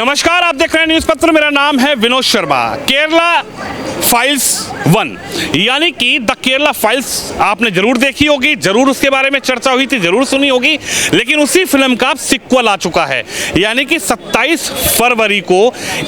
नमस्कार, आप देख रहे हैं न्यूज़ पत्र। मेरा नाम है विनोद शर्मा। केरला फाइल्स 1 यानी कि द केरला फाइल्स आपने जरूर देखी होगी, जरूर उसके बारे में चर्चा हुई थी, जरूर सुनी होगी। लेकिन उसी फिल्म का सिक्वल आ चुका है, यानी कि 27 फरवरी को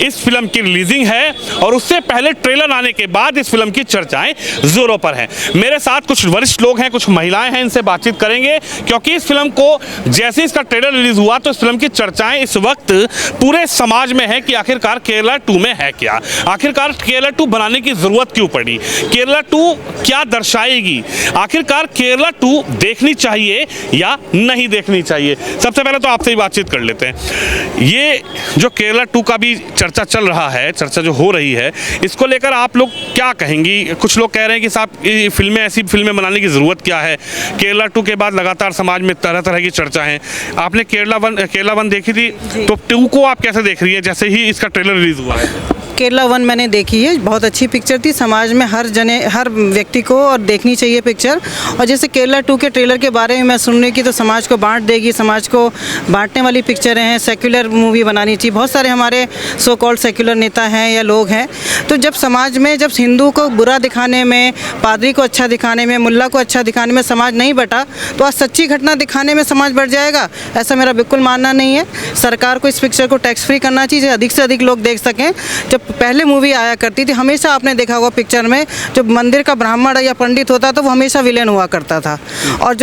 इस फिल्म की रिलीजिंग है और उससे पहले ट्रेलर आने के बाद इस फिल्म की चर्चाएं जोरों पर हैं। मेरे साथ कुछ वरिष्ठ लोग हैं, कुछ महिलाएं हैं, इनसे बातचीत करेंगे क्योंकि इस फिल्म को जैसे इसका ट्रेलर रिलीज हुआ तो इस फिल्म की चर्चाएं इस वक्त पूरे समाज में है कि आखिरकार केरला 2 में है क्या, आखिरकार केरला 2 बनाने की जरूरत क्यों पड़ी, केरला 2 क्या दर्शाएगी, आखिरकार केरला 2 देखनी चाहिए या नहीं देखनी चाहिए। सबसे पहले तो आपसे ही बातचीत कर लेते हैं। ये जो केरला 2 का भी चर्चा चल रहा है, चर्चा जो हो रही है, इसको लेकर आप लोग क्या कहेंगी? कुछ लोग कह रहे हैं कि साहब फिल्में, ऐसी फिल्में बनाने की ज़रूरत क्या है, केरला 2 के बाद लगातार समाज में तरह तरह की चर्चा है। आपने केरला 1 देखी थी, तो 2 को आप कैसे देख रही है जैसे ही इसका ट्रेलर रिलीज हुआ है? केरला 1 मैंने देखी है, बहुत अच्छी पिक्चर थी। समाज में हर व्यक्ति को और देखनी चाहिए पिक्चर। और जैसे केरला 2 के ट्रेलर के बारे में मैं सुन रही कि तो समाज को बांट देगी, समाज को बांटने वाली पिक्चरें हैं, सेक्युलर मूवी बनानी चाहिए। बहुत सारे हमारे सो कॉल्ड सेक्युलर नेता हैं या लोग हैं। तो जब समाज में जब हिंदू को बुरा दिखाने में, पादरी को अच्छा दिखाने में, मुल्ला को अच्छा दिखाने में समाज नहीं बटा, तो आज सच्ची घटना दिखाने में समाज बढ़ जाएगा, ऐसा मेरा बिल्कुल मानना नहीं है। सरकार को इस पिक्चर को टैक्स फ्री करना चाहिए, अधिक से अधिक लोग देख सकें। जब पहले मूवी आया करती थी, हमेशा आपने देखा होगा पिक्चर में जो मंदिर का ब्राह्मण या पंडित होता था वो हमेशा विलेन हुआ करता था, और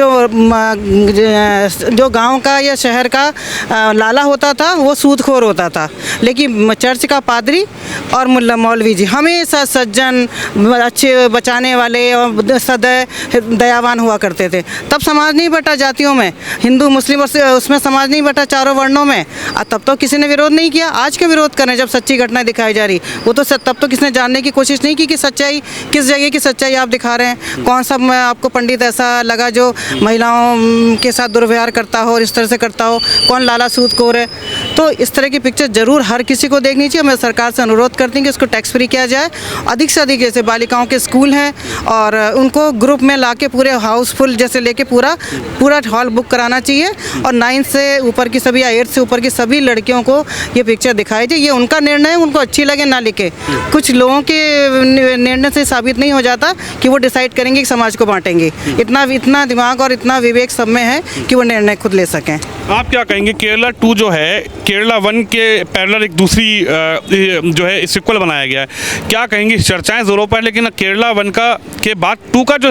जो गांव का या शहर का लाला होता था वो सूदखोर होता था। लेकिन चर्च का पादरी और मुल्ला मौलवी जी हमेशा सज्जन, अच्छे बचाने वाले और सदैव दयावान हुआ करते थे। तब समाज नहीं बटा जातियों में, हिंदू मुस्लिम उसमें समाज नहीं बटा चारों वर्णों में। तब तो किसी ने विरोध नहीं किया। आज के विरोध करें जब सच्ची घटना दिखाई जा रही, वो तो तब तो किसने जानने की कोशिश नहीं की कि सच्चाई किस जगह की सच्चाई आप दिखा रहे हैं। कौन सा आपको पंडित ऐसा लगा जो महिलाओं के साथ दुर्व्यवहार करता हो और इस तरह से करता हो, कौन लाला सूदखोर है? तो इस तरह की पिक्चर जरूर हर किसी को देखनी चाहिए। मैं सरकार से अनुरोध करती हूँ कि इसको टैक्स फ्री किया जाए। अधिक से अधिक जैसे बालिकाओं के स्कूल हैं और उनको ग्रुप में ला के पूरे हाउसफुल जैसे लेके पूरा हॉल बुक कराना चाहिए और 9 से ऊपर की सभी या 8 से ऊपर की सभी लड़कियों को ये पिक्चर दिखाई जाए। ये उनका निर्णय है, उनको अच्छी लगे ना लिखे। कुछ लोगों के निर्णय से साबित नहीं हो जाता कि वो डिसाइड करेंगे कि समाज को बांटेंगे। इतना दिमाग और इतना विवेक सब में है कि वो निर्णय खुद ले सकें। आप क्या कहेंगे? केरला 2 जो है, केरला 1 के पैरेलल एक दूसरी जो है सिक्वल बनाया गया है, क्या कहेंगे? चर्चाएं जोरों पर, लेकिन केरला 1 का के बाद 2 का जो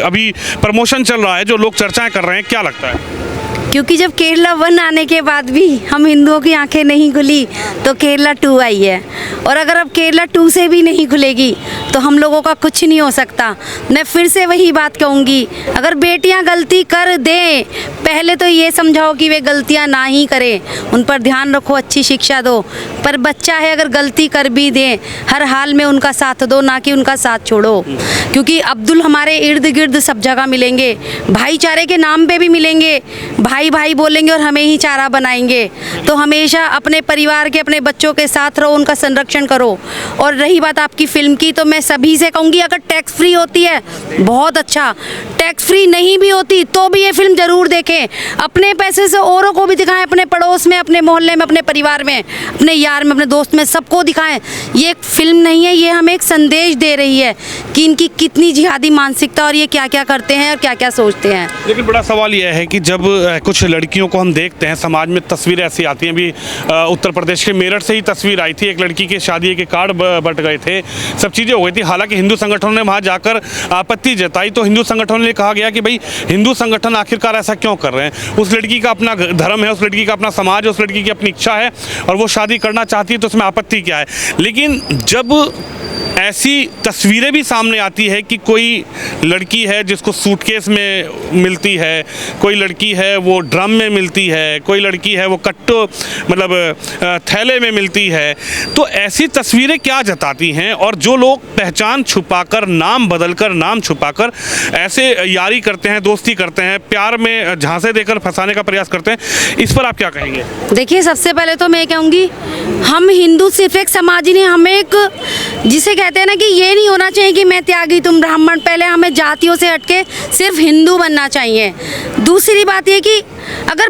अभी प्रमोशन चल रहा है, जो लोग चर्चाएं कर रहे हैं, क्या लगता है? क्योंकि जब केरला 1 आने के बाद भी हम हिंदुओं की आंखें नहीं खुली तो केरला 2 आई है, और अगर अब केरला 2 से भी नहीं खुलेगी तो हम लोगों का कुछ नहीं हो सकता। मैं फिर से वही बात कहूँगी, अगर बेटियां गलती कर दें, पहले तो ये समझाओ कि वे गलतियां ना ही करें, उन पर ध्यान रखो, अच्छी शिक्षा दो। पर बच्चा है, अगर गलती कर भी दें, हर हाल में उनका साथ दो, ना कि उनका साथ छोड़ो। क्योंकि अब्दुल हमारे इर्द गिर्द सब जगह मिलेंगे, भाईचारे के नाम पे भी मिलेंगे, भाई भाई बोलेंगे और हमें ही चारा बनाएंगे। तो हमेशा अपने परिवार के, अपने बच्चों के साथ रहो, उनका संरक्षण करो। और रही बात आपकी फिल्म की, तो मैं सभी से कहूँगी अगर टैक्स फ्री होती है बहुत अच्छा, टैक्स फ्री नहीं भी होती तो भी ये फिल्म जरूर देखें। अपने पैसे से औरों को भी दिखाएं, अपने पड़ोस में, अपने मोहल्ले में, अपने परिवार में, अपने यार में, अपने दोस्त में, सबको दिखाएं। ये एक फिल्म नहीं है, ये हमें एक संदेश दे रही है कि इनकी कितनी जिहादी मानसिकता और ये क्या क्या करते हैं और क्या क्या सोचते हैं। लेकिन बड़ा सवाल यह है कि जब कुछ लड़कियों को हम देखते हैं समाज में, तस्वीरें ऐसी आती हैं। अभी उत्तर प्रदेश के मेरठ से ही तस्वीर आई थी, एक लड़की के शादी के कार्ड बट गए थे, सब चीज़ें हो गई थी। हालांकि हिंदू संगठनों ने वहाँ जाकर आपत्ति जताई, तो हिंदू संगठनों ने कहा गया कि भाई हिंदू संगठन आखिरकार ऐसा क्यों कर रहे हैं? उस लड़की का अपना धर्म है, उस लड़की का अपना समाज है, उस लड़की की अपनी इच्छा है और वो शादी करना चाहती है, तो उसमें आपत्ति क्या है? लेकिन जब ऐसी तस्वीरें भी सामने आती है कि कोई लड़की है जिसको सूटकेस में मिलती है, कोई लड़की है वो ड्रम में मिलती है, कोई लड़की है वो कट्टो मतलब थैले में मिलती है, तो ऐसी तस्वीरें क्या जताती हैं? और जो लोग पहचान छुपाकर, नाम बदलकर, नाम छुपाकर ऐसे यारी करते हैं, दोस्ती करते हैं, प्यार में झांसे देकर फंसाने का प्रयास करते हैं, इस पर आप क्या कहेंगे? देखिए, सबसे पहले तो मैं कहूँगी हम हिंदू सिर्फ एक समाज ही नहीं, हमें एक, जिसे कहते हैं ना कि ये नहीं होना चाहिए कि मैं त्यागी तुम ब्राह्मण, पहले हमें जातियों से हटके सिर्फ हिंदू बनना चाहिए। दूसरी बात ये कि अगर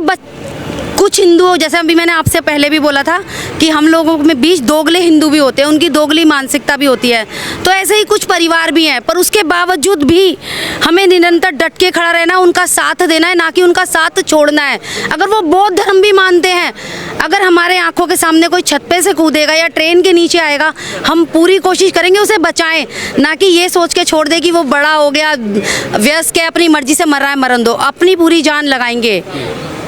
कुछ हिंदू, जैसे अभी मैंने आपसे पहले भी बोला था कि हम लोगों में बीच दोगले हिंदू भी होते हैं, उनकी दोगली मानसिकता भी होती है, तो ऐसे ही कुछ परिवार भी हैं, पर उसके बावजूद भी हमें निरंतर डट के खड़ा रहना, उनका साथ देना है, ना कि उनका साथ छोड़ना है। अगर वो बौद्ध धर्म भी मानते हैं, अगर हमारे आंखों के सामने कोई छत पे से कूदेगा या ट्रेन के नीचे आएगा, हम पूरी कोशिश करेंगे उसे बचाएं, ना कि ये सोच के छोड़ दे कि वो बड़ा हो गया, व्यस्क है, अपनी मर्जी से मर रहा है, मरन दो, अपनी पूरी जान लगाएंगे।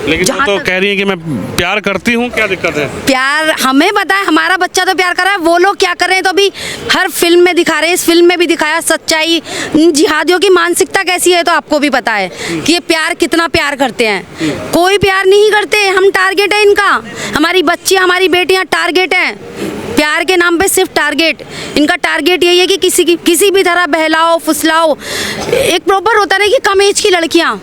लेकिन वो तो कह रही है कि मैं प्यार करती हूँ, क्या दिक्कत है? प्यार हमें पता है, हमारा बच्चा तो प्यार कर रहा है, वो लोग क्या कर रहे हैं तो अभी हर फिल्म में दिखा रहे हैं, इस फिल्म में भी दिखाया सच्चाई, जिहादियों की मानसिकता कैसी है तो आपको भी पता है कि ये प्यार कितना प्यार करते हैं। कोई प्यार नहीं करते, हम टारगेट है इनका, हमारी बच्चियाँ हमारी बेटियाँ टारगेट हैं, प्यार के नाम पे सिर्फ टारगेट। इनका टारगेट यही है कि किसी भी तरह बहलाओ फुसलाओ। एक प्रॉपर होता है ना कि कम एज की लड़कियां,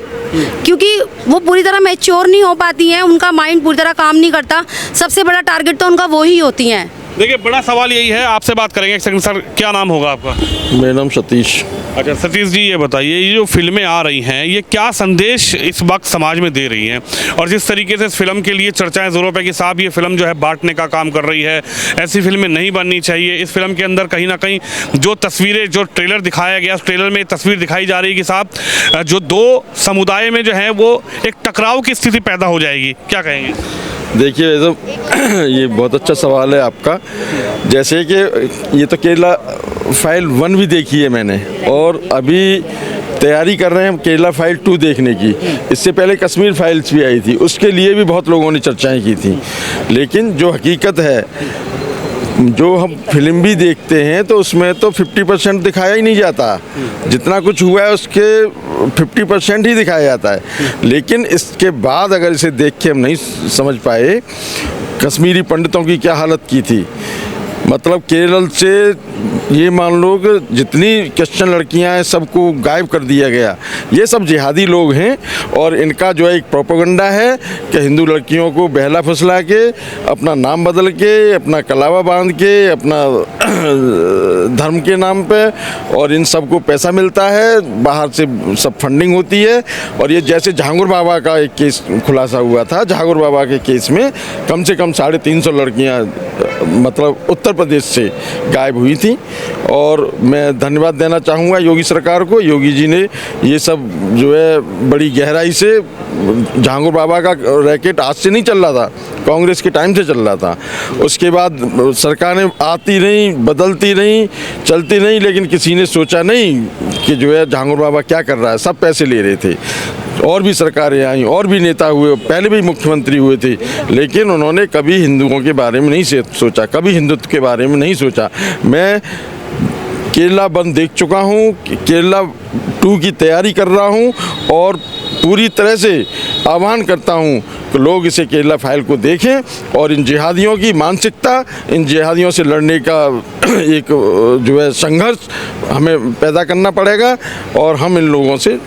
क्योंकि वो पूरी तरह मैच्योर नहीं हो पाती हैं, उनका माइंड पूरी तरह काम नहीं करता, सबसे बड़ा टारगेट तो उनका वो ही होती हैं। देखिए बड़ा सवाल यही है, आपसे बात करेंगे। एक सेकंड सर, क्या नाम होगा आपका? मेरा नाम सतीश। अच्छा सतीश जी, ये बताइए, ये जो फिल्में आ रही हैं ये क्या संदेश इस वक्त समाज में दे रही हैं? और जिस तरीके से इस फिल्म के लिए चर्चाएं ज़ोरों पे कि साहब ये फिल्म जो है बांटने का काम कर रही है, ऐसी फिल्में नहीं बननी चाहिए, इस फिल्म के अंदर कहीं ना कहीं जो तस्वीरें, जो ट्रेलर दिखाया गया, उस ट्रेलर में तस्वीर दिखाई जा रही है कि साहब जो दो समुदाय में जो है वो एक टकराव की स्थिति पैदा हो जाएगी, क्या कहेंगे? देखिए तो ये बहुत अच्छा सवाल है आपका। जैसे कि ये तो केरला फाइल 1 भी देखी है मैंने, और अभी तैयारी कर रहे हैं केरला फाइल 2 देखने की। इससे पहले कश्मीर फाइल्स भी आई थी, उसके लिए भी बहुत लोगों ने चर्चाएं की थी। लेकिन जो हकीकत है, जो हम फिल्म भी देखते हैं तो उसमें तो 50% दिखाया ही नहीं जाता, जितना कुछ हुआ है उसके 50% ही दिखाया जाता है। लेकिन इसके बाद अगर इसे देख के हम नहीं समझ पाए कश्मीरी पंडितों की क्या हालत की थी, मतलब केरल से ये मान लो कि जितनी क्रिश्चियन लड़कियां हैं सबको गायब कर दिया गया। ये सब जिहादी लोग हैं और इनका जो है एक प्रोपेगेंडा है कि हिंदू लड़कियों को बहला फुसला के, अपना नाम बदल के, अपना कलावा बांध के, अपना धर्म के नाम पे, और इन सबको पैसा मिलता है, बाहर से सब फंडिंग होती है। और ये जैसे जहांगीर बाबा का एक केस खुलासा हुआ था, जहांगीर बाबा के केस में कम से कम 350 लड़कियाँ मतलब उत्तर प्रदेश से गायब हुई थी। और मैं धन्यवाद देना चाहूँगा योगी सरकार को। योगी जी ने ये सब जो है बड़ी गहराई से, जहांगीर बाबा का रैकेट आज से नहीं चल रहा था, कांग्रेस के टाइम से चल रहा था। उसके बाद सरकार ने आती नहीं, बदलती नहीं, चलती नहीं, लेकिन किसी ने सोचा नहीं कि जो है जहांगीर बाबा क्या कर रहा है। सब पैसे ले रहे थे, और भी सरकारें आई, और भी नेता हुए, पहले भी मुख्यमंत्री हुए थे, लेकिन उन्होंने कभी हिंदुओं के बारे में नहीं सोचा, कभी हिंदुत्व के बारे में नहीं सोचा। मैं केरला 1 देख चुका हूँ, केरला 2 की तैयारी कर रहा हूँ, और पूरी तरह से आह्वान करता हूँ कि लोग इसे केरला फाइल को देखें और इन जिहादियों की मानसिकता, इन जिहादियों से लड़ने का एक जो है संघर्ष हमें पैदा करना पड़ेगा, और हम इन लोगों से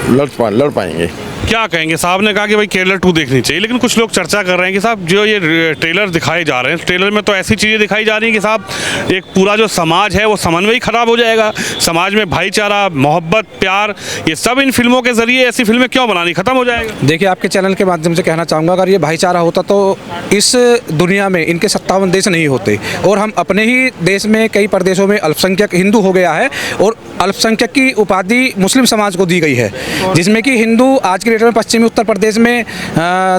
लड़ पाएंगे। क्या कहेंगे? साहब ने कहा कि भाई केरला 2 देखनी चाहिए, लेकिन कुछ लोग चर्चा कर रहे हैं कि साहब जो ये ट्रेलर दिखाए जा रहे हैं, ट्रेलर में तो ऐसी चीज़ें दिखाई जा रही हैं कि साहब एक पूरा जो समाज है वो समन्वय ही खराब हो जाएगा। समाज में भाईचारा, मोहब्बत, प्यार, ये सब इन फिल्मों के जरिए ऐसी फिल्में क्यों बनानी, खत्म हो जाएगा। देखिए, आपके चैनल के माध्यम से कहना चाहूँगा, अगर ये भाईचारा होता तो इस दुनिया में इनके 57 देश नहीं होते, और हम अपने ही देश में कई प्रदेशों में अल्पसंख्यक हिंदू हो गया है, और अल्पसंख्यक की उपाधि मुस्लिम समाज को दी गई है, जिसमें कि हिंदू आज के डेट में पश्चिमी उत्तर प्रदेश में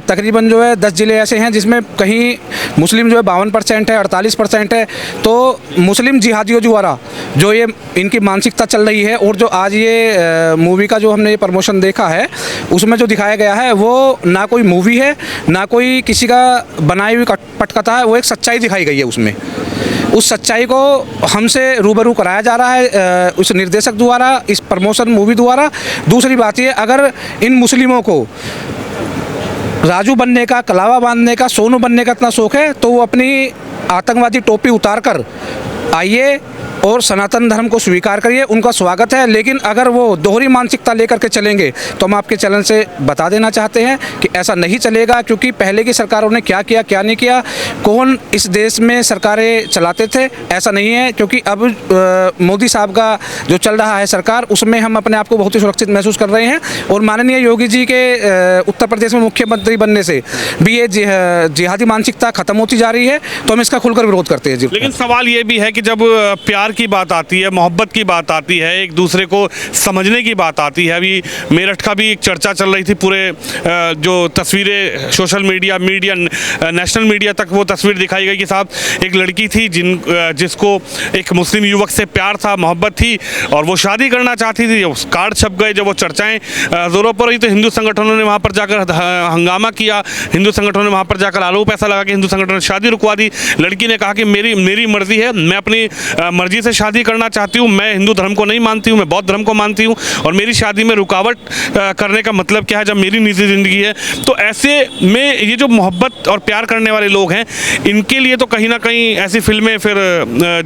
तकरीबन जो है 10 ज़िले ऐसे हैं जिसमें कहीं मुस्लिम जो है 52% है, 48% है। तो मुस्लिम जिहादियों द्वारा जो ये इनकी मानसिकता चल रही है, और जो आज ये मूवी का जो हमने ये प्रमोशन देखा है उसमें जो दिखाया गया है वो ना कोई मूवी है, ना कोई किसी का बनाई हुई पटकथा है, वो एक सच्चाई दिखाई गई है। उसमें उस सच्चाई को हमसे रूबरू कराया जा रहा है उस निर्देशक द्वारा, इस प्रमोशन मूवी द्वारा। दूसरी बात ये, अगर इन मुस्लिमों को राजू बनने का, कलावा बांधने का, सोनू बनने का इतना शौक है, तो वो अपनी आतंकवादी टोपी उतार कर आइए और सनातन धर्म को स्वीकार करिए, उनका स्वागत है। लेकिन अगर वो दोहरी मानसिकता लेकर के चलेंगे तो हम आपके चैनल से बता देना चाहते हैं कि ऐसा नहीं चलेगा, क्योंकि पहले की सरकारों ने क्या किया क्या नहीं किया, कौन इस देश में सरकारें चलाते थे, ऐसा नहीं है। क्योंकि अब मोदी साहब का जो चल रहा है सरकार, उसमें हम अपने आप को बहुत ही सुरक्षित महसूस कर रहे हैं। और माननीय योगी जी के उत्तर प्रदेश में मुख्यमंत्री बनने से भी ये जिहादी मानसिकता खत्म होती जा रही है, तो हम इसका खुलकर विरोध करते हैं जी। लेकिन सवाल ये भी है कि जब प्यार की बात आती है, मोहब्बत की बात आती है, एक दूसरे को समझने की बात आती है, अभी मेरठ का भी एक चर्चा चल रही थी, पूरे जो तस्वीरें सोशल मीडिया नेशनल मीडिया तक वो तस्वीर दिखाई गई कि साहब एक लड़की थी जिसको एक मुस्लिम युवक से प्यार था, मोहब्बत थी और वो शादी करना चाहती थी। कार्ड छप गए, जब वो चर्चाएं जोरों पर रही तो हिंदू संगठनों ने वहाँ पर जाकर हंगामा किया, हिंदू संगठनों ने वहाँ पर जाकर आलू पैसा लगा के हिंदू संगठनों ने शादी रुकवा दी। लड़की ने कहा कि मेरी मर्जी है, मैं अपनी मर्जी से शादी करना चाहती हूँ, मैं हिंदू धर्म को नहीं मानती हूँ, मैं बौद्ध धर्म को मानती हूँ और मेरी शादी में रुकावट करने का मतलब क्या है जब मेरी निजी ज़िंदगी है। तो ऐसे में ये जो मोहब्बत और प्यार करने वाले लोग हैं, इनके लिए तो कहीं ना कहीं ऐसी फिल्में फिर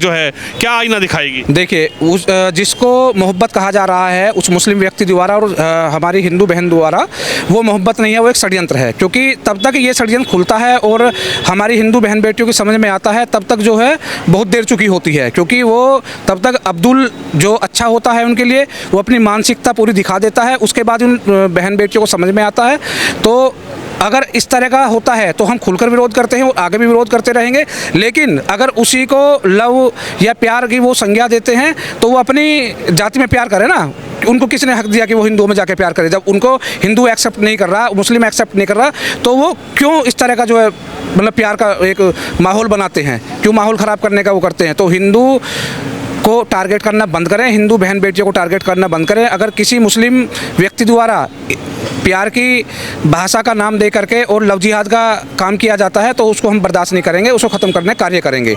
जो है क्या आईना दिखाएगी। देखिए, उस जिसको मोहब्बत कहा जा रहा है उस मुस्लिम व्यक्ति द्वारा और हमारी हिंदू बहन द्वारा, वो मोहब्बत नहीं है, वो एक षड्यंत्र है। क्योंकि तब तक ये षड्यंत्र खुलता है और हमारी हिंदू बहन बेटियों की समझ में आता है, तब तक जो है बहुत देर चुकी होती है। क्योंकि वो तब तक अब्दुल जो अच्छा होता है उनके लिए, वो अपनी मानसिकता पूरी दिखा देता है, उसके बाद उन बहन बेटियों को समझ में आता है। तो अगर इस तरह का होता है तो हम खुलकर विरोध करते हैं और आगे भी विरोध करते रहेंगे। लेकिन अगर उसी को लव या प्यार की वो संज्ञा देते हैं तो वो अपनी जाति में प्यार करे ना। उनको किसने हक दिया कि वो हिंदुओं में जाके प्यार करे? जब उनको हिंदू एक्सेप्ट नहीं कर रहा, मुस्लिम एक्सेप्ट नहीं कर रहा, तो वो क्यों इस तरह का जो है मतलब प्यार का एक माहौल बनाते हैं, क्यों माहौल ख़राब करने का वो करते हैं? तो हिंदू को टारगेट करना बंद करें, हिंदू बहन बेटियों को टारगेट करना बंद करें। अगर किसी मुस्लिम व्यक्ति द्वारा प्यार की भाषा का नाम दे करके और लव जिहाद का काम किया जाता है तो उसको हम बर्दाश्त नहीं करेंगे, उसको ख़त्म करने का कार्य करेंगे।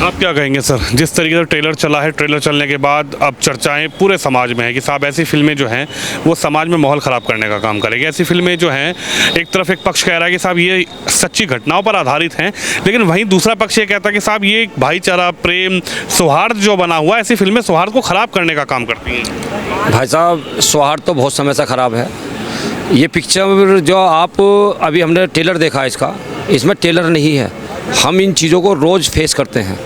आप क्या कहेंगे सर, जिस तरीके से ट्रेलर चला है, ट्रेलर चलने के बाद अब चर्चाएं पूरे समाज में है कि साहब ऐसी फिल्में जो हैं वो समाज में माहौल ख़राब करने का काम करेगी। ऐसी फिल्में जो हैं, एक तरफ एक पक्ष कह रहा है कि साहब ये सच्ची घटनाओं पर आधारित हैं, लेकिन वहीं दूसरा पक्ष ये कहता है कि साहब ये भाईचारा, प्रेम, सौहार्द जो बना हुआ है, ऐसी फिल्में सौहार्द को ख़राब करने का काम करती हैं। भाई साहब, सौहार्द तो बहुत समय से ख़राब है। ये पिक्चर जो आप अभी हमने ट्रेलर देखा है इसमें ट्रेलर नहीं है। हम इन चीज़ों को रोज़ फेस करते हैं,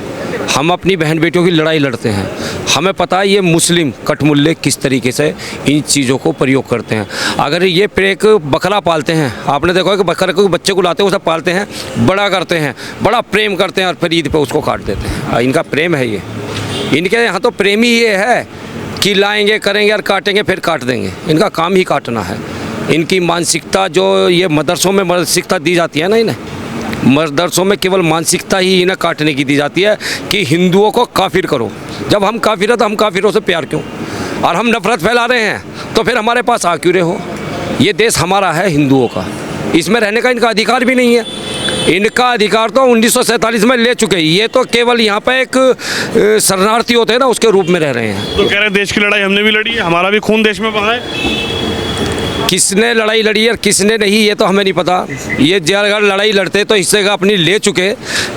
हम अपनी बहन बेटियों की लड़ाई लड़ते हैं। हमें पता है ये मुस्लिम कटमुल्ले किस तरीके से इन चीज़ों को प्रयोग करते हैं। अगर ये एक बकरा पालते हैं, आपने देखा कि बकरे को बच्चे को लाते हैं, उसे पालते हैं, बड़ा करते हैं, बड़ा प्रेम करते हैं और फिर ईद पे उसको काट देते हैं। इनका प्रेम है ये, इनके यहाँ तो प्रेम ही ये है कि लाएंगे, करेंगे और काटेंगे, फिर काट देंगे। इनका काम ही काटना है। इनकी मानसिकता जो ये मदरसों में मानसिकता दी जाती है ना, इन्हें मदरसों में केवल मानसिकता ही इन्हें काटने की दी जाती है कि हिंदुओं को काफिर करो। जब हम काफिर हैं तो हम काफिरों से प्यार क्यों? और हम नफरत फैला रहे हैं तो फिर हमारे पास आ क्यों रहे हो? ये देश हमारा है हिंदुओं का, इसमें रहने का इनका अधिकार भी नहीं है। इनका अधिकार तो 1947 में ले चुके हैं। ये तो केवल यहाँ पे एक शरणार्थी होते हैं ना, उसके रूप में रह रहे हैं। तो कह रहे हैं देश की लड़ाई हमने भी लड़ी है, हमारा भी खून देश में बहा है। किसने लड़ाई लड़ी और किसने नहीं, ये तो हमें नहीं पता। ये अगर लड़ाई लड़ते तो हिस्से का अपनी ले चुके।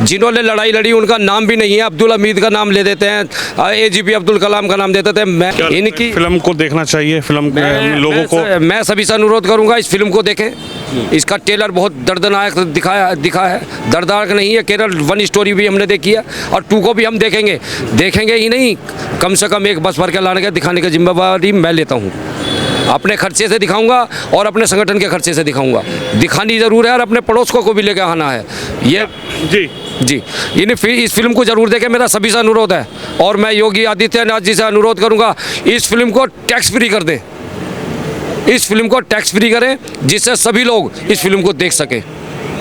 जिन्होंने लड़ाई लड़ी उनका नाम भी नहीं है। अब्दुल हमीद का नाम ले देते हैं, AGP अब्दुल कलाम का नाम दे देते हैं। मैं इनकी फिल्म को देखना चाहिए, फिल्म लोगों को मैं सभी से अनुरोध करूंगा इस फिल्म को देखें। इसका ट्रेलर बहुत दर्दनाक दिखा है। दर्दनाक नहीं है, केरल 1 स्टोरी भी हमने देखी है और 2 को भी हम देखेंगे ही नहीं, कम से कम एक बस भर के लाने का दिखाने की जिम्मेदारी मैं लेता हूँ। अपने खर्चे से दिखाऊंगा और अपने संगठन के खर्चे से दिखाऊंगा। दिखानी ज़रूर है और अपने पड़ोस को भी लेकर आना है। ये जी इस फिल्म को ज़रूर देखें, मेरा सभी से अनुरोध है। और मैं योगी आदित्यनाथ जी से अनुरोध करूंगा, इस फिल्म को टैक्स फ्री कर दें। इस फिल्म को टैक्स फ्री करें जिससे सभी लोग इस फिल्म को देख सकें।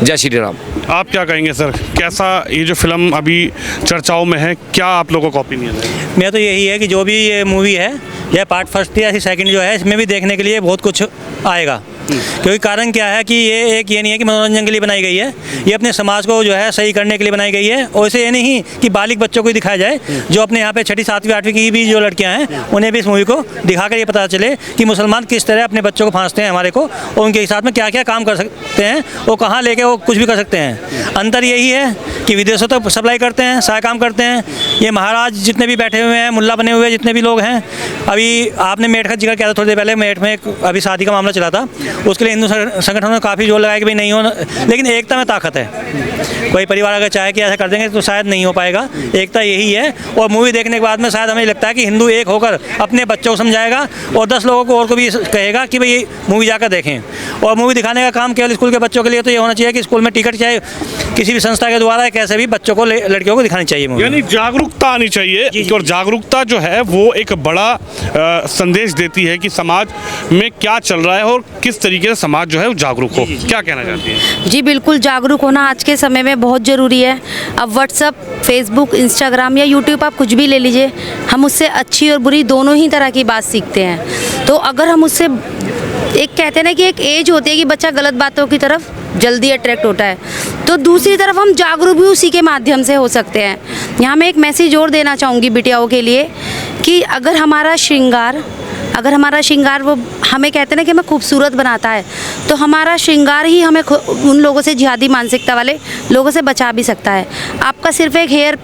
जय श्री राम। आप क्या कहेंगे सर, कैसा ये जो फिल्म अभी चर्चाओं में है, क्या आप लोगों का ओपिनियन है? मेरा तो यही है कि जो भी ये मूवी है, यह पार्ट फर्स्ट या सेकंड जो है, इसमें भी देखने के लिए बहुत कुछ आएगा। क्योंकि कारण क्या है कि ये नहीं है कि मनोरंजन के लिए बनाई गई है, ये अपने समाज को जो है सही करने के लिए बनाई गई है। और इसे ये नहीं कि बालिग बच्चों को ही दिखाया जाए, जो अपने यहाँ पे 6ठी 7वीं 8वीं की भी जो लड़कियाँ हैं उन्हें भी इस मूवी को दिखाकर ये पता चले कि मुसलमान किस तरह अपने बच्चों को फांसते हैं हमारे को, और उनके साथ में क्या क्या काम कर सकते हैं, वो कहाँ लेके वो कुछ भी कर सकते हैं। अंतर यही है कि विदेशों तक सप्लाई करते हैं, सारे काम करते हैं। ये महाराज जितने भी बैठे हुए हैं, मुल्ला बने हुए जितने भी लोग हैं, अभी आपने मेरठ का जिक्र किया था थोड़ी देर पहले, मेरठ में एक अभी शादी का मामला चला था, उसके लिए हिंदू संगठनों ने काफ़ी जोर लगाया कि भाई नहीं हो, लेकिन एकता में ताकत है। कोई परिवार अगर चाहे कि ऐसा कर देंगे तो शायद नहीं हो पाएगा, एकता यही है। और मूवी देखने के बाद में शायद हमें लगता है कि हिंदू एक होकर अपने बच्चों को समझाएगा और 10 लोगों को और को भी कहेगा कि भाई मूवी जाकर देखें। और मूवी दिखाने का काम केवल स्कूल के बच्चों के लिए तो ये होना चाहिए कि स्कूल में टिकट चाहे किसी भी संस्था के द्वारा कैसे भी बच्चों को लड़कियों को दिखानी चाहिए मूवी। यानी जागरूकता आनी चाहिए, और जागरूकता जो है वो एक बड़ा संदेश देती है कि समाज में क्या चल रहा है और किस तरीके से समाज जो है वो जागरूक हो। क्या कहना चाहती हैं? जी बिल्कुल, जागरूक होना आज के समय में बहुत ज़रूरी है। अब व्हाट्सअप, फेसबुक, इंस्टाग्राम या यूट्यूब आप कुछ भी ले लीजिए, हम उससे अच्छी और बुरी दोनों ही तरह की बात सीखते हैं। तो अगर हम उससे, एक कहते हैं ना कि एक एज होती है कि बच्चा गलत बातों की तरफ जल्दी अट्रैक्ट होता है, तो दूसरी तरफ हम जागरूक भी उसी के माध्यम से हो सकते हैं। यहाँ मैं एक मैसेज और देना चाहूँगी बिटियाओं के लिए कि अगर हमारा श्रृंगार वो हमें कहते हैं ना कि हमें खूबसूरत बनाता है, तो हमारा श्रृंगार ही हमें उन लोगों से, जिहादी मानसिकता वाले लोगों से बचा भी सकता है। आपका सिर्फ एक हेयर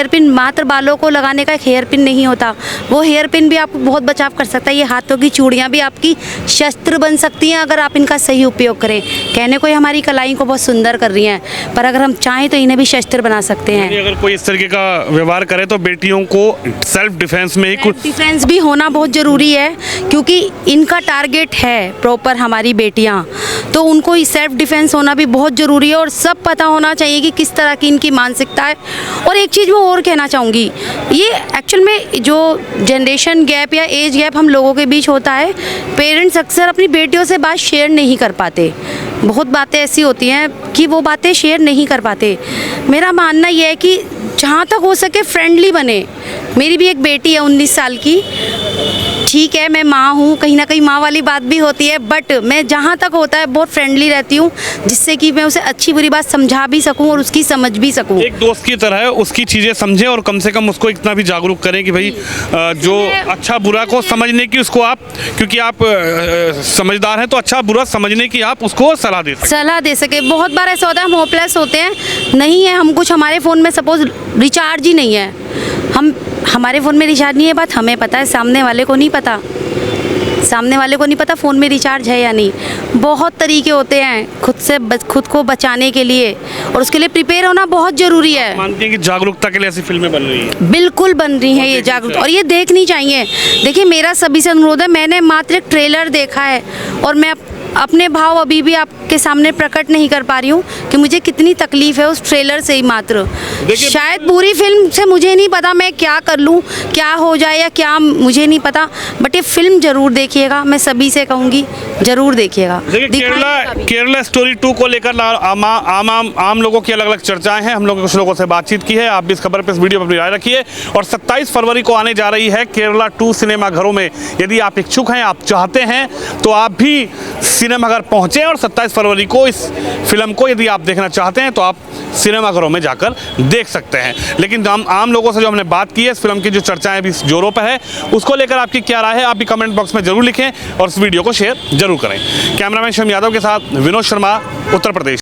पिन मात्र बालों को लगाने का एक हेयर पिन नहीं होता, वो हेयर पिन भी आपको बहुत बचाव कर सकता है। ये हाथों की चूड़ियाँ भी आपकी शस्त्र बन सकती हैं अगर आप इनका सही उपयोग करें। कहने को ये हमारी कलाई को बहुत सुंदर कर रही हैं, पर अगर हम चाहें तो इन्हें भी शस्त्र बना सकते हैं। अगर कोई इस तरीके का व्यवहार करे तो बेटियों को सेल्फ डिफेंस में ही कुछ डिफेंस भी होना बहुत ज़रूरी है, क्योंकि इनका टारगेट है प्रॉपर हमारी बेटियां, तो उनको सेल्फ डिफेंस होना भी बहुत ज़रूरी है और सब पता होना चाहिए कि किस तरह की इनकी मानसिकता है। और एक चीज़ वो और कहना चाहूँगी, ये एक्चुअल में जो जनरेशन गैप या एज गैप हम लोगों के बीच होता है, पेरेंट्स अक्सर अपनी बेटियों से बात शेयर नहीं कर पाते। बहुत बातें ऐसी होती हैं कि वो बातें शेयर नहीं कर पाते। मेरा मानना ये है कि जहाँ तक हो सके फ्रेंडली बने। मेरी भी एक बेटी है 19 साल की, ठीक है मैं माँ हूँ, कहीं ना कहीं माँ वाली बात भी होती है, बट मैं जहाँ तक होता है बहुत फ्रेंडली रहती हूँ, जिससे कि मैं उसे अच्छी बुरी बात समझा भी सकूँ और उसकी समझ भी सकूँ। एक दोस्त की तरह उसकी चीज़ें समझें और कम से कम उसको इतना भी जागरूक करें कि भाई जो अच्छा बुरा को समझने की उसको आप, क्योंकि आप समझदार हैं तो अच्छा बुरा समझने की आप उसको सलाह दे सके। बहुत बार ऐसा होता है हम होपलेस होते हैं, नहीं है हम कुछ, हमारे फ़ोन में सपोज रिचार्ज ही नहीं है, हमारे फ़ोन में रिचार्ज नहीं है, बात हमें पता है, सामने वाले को नहीं पता फ़ोन में रिचार्ज है या नहीं। बहुत तरीके होते हैं खुद को बचाने के लिए, और उसके लिए प्रिपेयर होना बहुत ज़रूरी है। मानती हैं कि जागरूकता के लिए ऐसी फिल्में बन रही हैं? बिल्कुल बन रही हैं ये जागरूकता, और ये देखनी चाहिए। देखिए मेरा सभी से अनुरोध है, मैंने मात्र एक ट्रेलर देखा है और मैं अपने भाव अभी भी आपके सामने प्रकट नहीं कर पा रही हूँ कि मुझे कितनी तकलीफ़ है उस ट्रेलर से ही मात्र। शायद पूरी फिल्म से मुझे नहीं पता मैं क्या कर लूँ, क्या हो जाए या क्या, मुझे नहीं पता, बट ये फिल्म ज़रूर देखिएगा, मैं सभी से कहूँगी ज़रूर देखिएगा। देखिए केरला स्टोरी 2 को लेकर आम लोगों की अलग अलग चर्चाएं हैं। हम लोग कुछ लोगों से बातचीत की है, आप भी इस खबर पर, इस वीडियो पर अपनी राय रखिए। और 27 फरवरी को आने जा रही है केरला 2 सिनेमाघरों में। यदि आप इच्छुक हैं, आप चाहते हैं, तो आप भी सिनेमाघर पहुंचे और 27 फरवरी को इस फिल्म को यदि आप देखना चाहते हैं तो आप सिनेमाघरों में जाकर देख सकते हैं। लेकिन आम लोगों से जो हमने बात की है, इस फिल्म की जो चर्चाएं भी जोरों पर है, उसको लेकर आपकी क्या राय है, आप भी कमेंट बॉक्स में जरूर लिखें और इस वीडियो को शेयर जरूर करें। कैमरामैन शम यादव के साथ विनोद शर्मा, उत्तर प्रदेश।